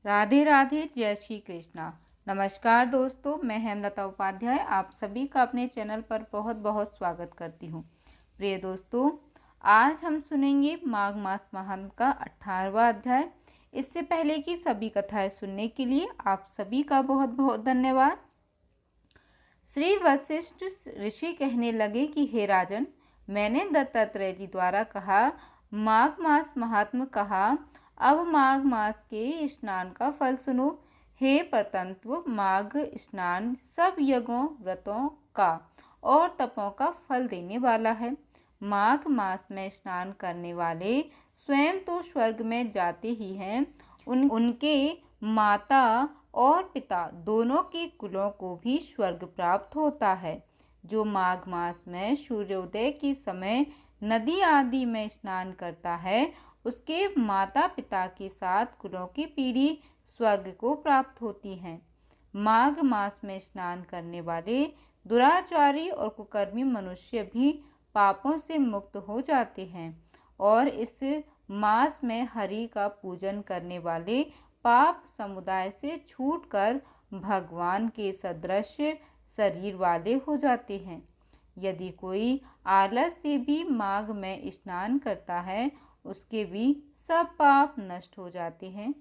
राधे राधे, जय श्री कृष्णा। नमस्कार दोस्तों, मैं हेमलता उपाध्याय आप सभी का अपने चैनल पर बहुत बहुत स्वागत करती हूँ। प्रिय दोस्तों, आज हम सुनेंगे माघ मास महात्म का 18वां अध्याय। इससे पहले की सभी कथाएं सुनने के लिए आप सभी का बहुत बहुत धन्यवाद। श्री वशिष्ठ ऋषि कहने लगे कि हे राजन, मैंने दत्तात्रेय जी द्वारा कहा माघ मास महात्म कहा, अब माघ मास के स्नान का फल सुनो। हे परतंत्व, माघ स्नान सब यज्ञों, व्रतों का और तपों का फल देने वाला है। माघ मास में स्नान करने वाले स्वयं तो स्वर्ग में जाते ही हैं, उनके माता और पिता दोनों के कुलों को भी स्वर्ग प्राप्त होता है। जो माघ मास में सूर्योदय के समय नदी आदि में स्नान करता है, उसके माता पिता के साथ कुलों की पीढ़ी स्वर्ग को प्राप्त होती हैं। माघ मास में स्नान करने वाले दुराचारी और कुकर्मी मनुष्य भी पापों से मुक्त हो जाते हैं और इस मास में हरि का पूजन करने वाले पाप समुदाय से छूटकर भगवान के सदृश शरीर वाले हो जाते हैं। यदि कोई आलस से भी माघ में स्नान करता है, उसके भी सब पाप नष्ट हो जाते हैं।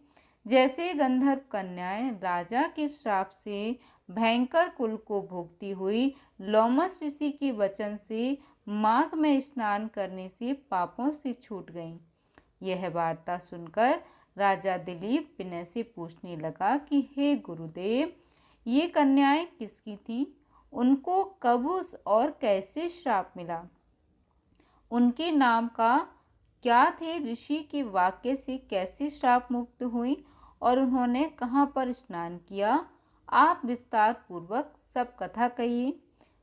जैसे गंधर्व कन्याएं राजा के श्राप से भयंकर कुल को भोगती हुई लोमस ऋषि के वचन से माघ में स्नान करने से पापों से छूट गईं। यह वार्ता सुनकर राजा दिलीप विनय से पूछने लगा कि हे गुरुदेव, ये कन्याएं किसकी थीं? उनको कब और कैसे श्राप मिला? उनके नाम का क्या थे? ऋषि के वाक्य से कैसे श्राप मुक्त हुई और उन्होंने कहाँ पर स्नान किया? आप विस्तार पूर्वक सब कथा कहिए।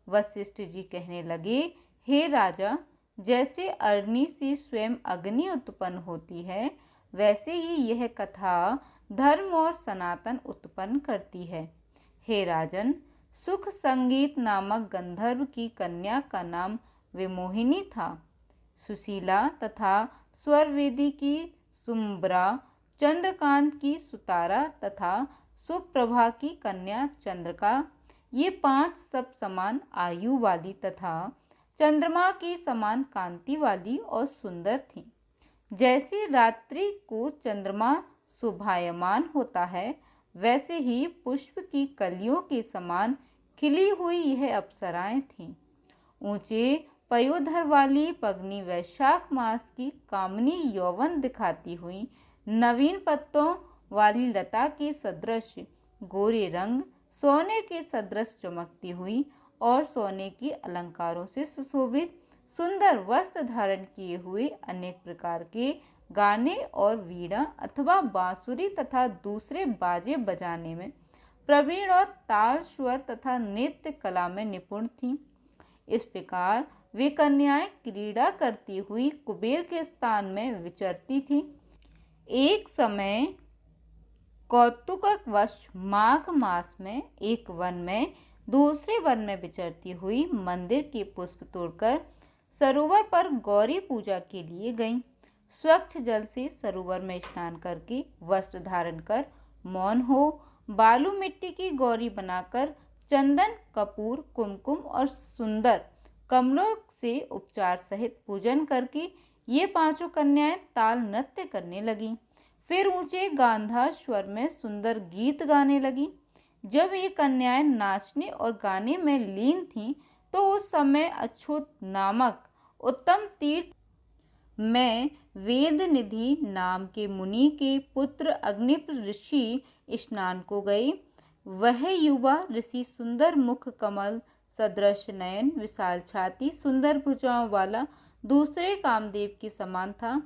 वशिष्ठ जी कहने लगे, हे राजा, जैसे अग्नि से स्वयं अग्नि उत्पन्न होती है, वैसे ही यह कथा धर्म और सनातन उत्पन्न करती है। हे राजन, सुख संगीत नामक गंधर्व की कन्या का नाम विमोहिनी था। सुशीला तथा स्वरवेदी की सुम्बरा, चंद्रकांत की सुतारा तथा सुप्रभा की कन्या चंद्रका, ये 5 सब समान आयु वाली तथा चंद्रमा की समान कांति वाली और सुंदर थीं। जैसे रात्रि को चंद्रमा शोभायमान होता है, वैसे ही पुष्प की कलियों के समान खिली हुई यह अप्सराएं थीं। ऊंचे पयोधर वाली पगनी वैशाख मास की कामनी यौवन दिखाती हुई नवीन पत्तों वाली लता के सदृश गोरे रंग, सोने के सदृश चमकती हुई और सोने के अलंकारों से सुशोभित सुंदर वस्त्र धारण किए हुए अनेक प्रकार के गाने और वीणा अथवा बांसुरी तथा दूसरे बाजे बजाने में प्रवीण और ताल स्वर तथा नृत्य कला में निपुण थीं। इस प्रकार वे कन्याएं क्रीड़ा करती हुई कुबेर के स्थान में विचरती थीं। एक समय कौतुकवश माघ मास में एक वन में दूसरे वन में विचरती हुई मंदिर के पुष्प तोड़कर सरोवर पर गौरी पूजा के लिए गईं। स्वच्छ जल से सरोवर में स्नान करके वस्त्र धारण कर मौन हो बालू मिट्टी की गौरी बनाकर चंदन, कपूर, कुमकुम और सुंदर कमलों से उपचार सहित पूजन करके ये 5 कन्याएं ताल नृत्य करने लगीं। फिर ऊंचे गांधार स्वर में सुंदर गीत गाने लगीं। जब ये कन्याएं नाचने और गाने में लीन थीं, तो उस समय अछूत नामक उत्तम तीर्थ में वेद निधि नाम के मुनि के पुत्र अग्निप्र ऋषि स्नान को गए। वह युवा ऋषि सुंदर मुख, कमल सदृश नयन, विशाल छाती, सुंदर भुजाओं वाला दूसरे कामदेव के समान था।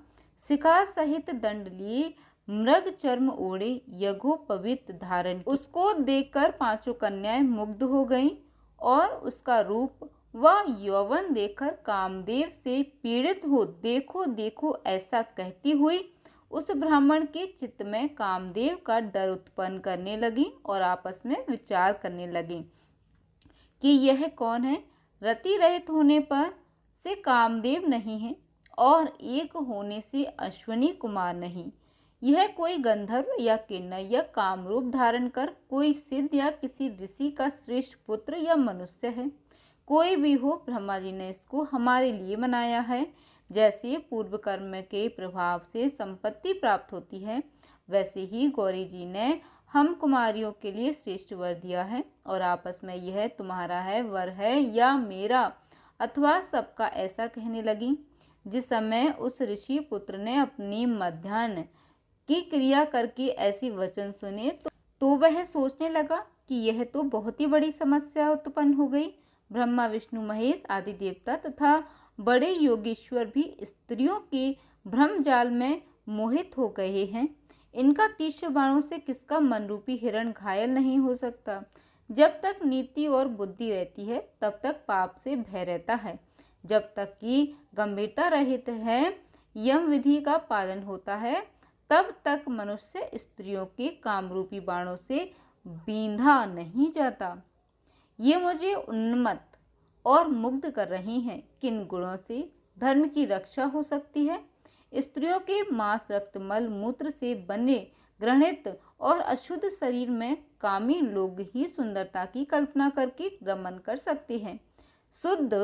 शिखा सहित दंड लिए, मृग चर्म ओढ़े, यज्ञोपवीत धारण, उसको देखकर 5 कन्याएं मुग्ध हो गईं और उसका रूप व यौवन देखकर कामदेव से पीड़ित हो देखो देखो ऐसा कहती हुई उस ब्राह्मण के चित्त में कामदेव का डर उत्पन्न करने लगी और आपस में विचार करने लगी कि यह कौन है। रति रहित होने पर से कामदेव नहीं है और एक होने से अश्विनी कुमार नहीं। यह कोई गंधर्व या किन्नर या कामरूप धारण कर कोई सिद्ध या किसी ऋषि का श्रेष्ठ पुत्र या मनुष्य है। कोई भी हो, ब्रह्मा जी ने इसको हमारे लिए बनाया है। जैसे पूर्व कर्म के प्रभाव से संपत्ति प्राप्त होती है, वैसे ही गौरी जी ने हम कुमारियों के लिए श्रेष्ठ वर दिया है। और आपस में यह तुम्हारा है वर है या मेरा अथवा सबका, ऐसा कहने लगी। जिस समय उस ऋषि पुत्र ने अपनी मध्याह्न की क्रिया करके ऐसी वचन सुने तो वह सोचने लगा कि यह तो बहुत ही बड़ी समस्या उत्पन्न हो गई। ब्रह्मा विष्णु महेश आदि देवता तथा बड़े योगेश्वर भी स्त्रियों के भ्रम जाल में मोहित हो गए हैं। इनका तीक्ष्ण बाणों से किसका मनरूपी हिरण घायल नहीं हो सकता। जब तक नीति और बुद्धि रहती है तब तक पाप से भय रहता है। जब तक कि गंभीरता रहित है, यम विधि का पालन होता है, तब तक मनुष्य स्त्रियों के कामरूपी बाणों से बींधा नहीं जाता। ये मुझे उन्मत्त और मुग्ध कर रही हैं। किन गुणों से धर्म की रक्षा हो सकती है? स्त्रियों के मांस रक्त मल मूत्र से बने घृणित और अशुद्ध शरीर में कामी लोग ही सुंदरता की कल्पना करके रमन कर सकते हैं। शुद्ध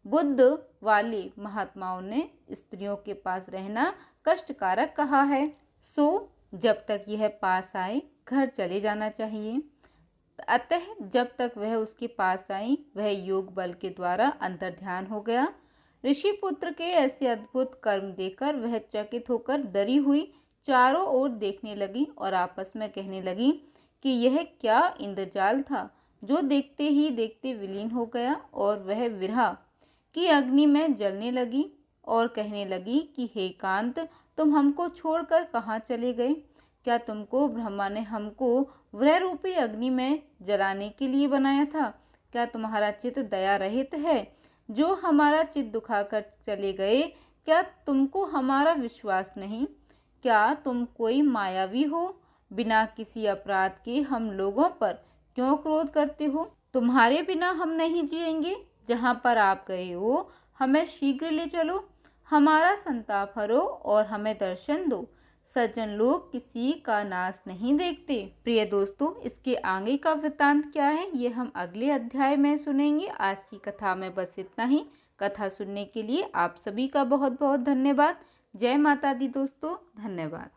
बुद्ध वाले महात्माओं ने स्त्रियों के पास रहना कष्टकारक कहा है। सो जब तक यह पास आए घर चले जाना चाहिए। अतः जब तक वह उसके पास आई, वह योग बल के द्वारा अंतर्ध्यान हो गया। ऋषि पुत्र के ऐसे अद्भुत कर्म देखकर वह चकित होकर डरी हुई चारों ओर देखने लगी और आपस में कहने लगी कि यह क्या इंद्रजाल था जो देखते ही देखते विलीन हो गया। और वह विरह की अग्नि में जलने लगी और कहने लगी कि हे कांत, तुम हमको छोड़कर कहाँ चले गए? क्या तुमको ब्रह्मा ने हमको वृह रूपी अग्नि में जलाने के लिए बनाया था? क्या तुम्हारा चित्त दया रहित है जो हमारा चित्त दुखाकर चले गए? क्या तुमको हमारा विश्वास नहीं? क्या तुम कोई मायावी हो? बिना किसी अपराध के हम लोगों पर क्यों क्रोध करते हो? तुम्हारे बिना हम नहीं जिएंगे। जहाँ पर आप गए हो हमें शीघ्र ले चलो, हमारा संताप हरो और हमें दर्शन दो। सज्जन लोग किसी का नाश नहीं देखते। प्रिय दोस्तों, इसके आगे का वृत्तांत क्या है ये हम अगले अध्याय में सुनेंगे। आज की कथा में बस इतना ही। कथा सुनने के लिए आप सभी का बहुत बहुत धन्यवाद। जय माता दी दोस्तों, धन्यवाद।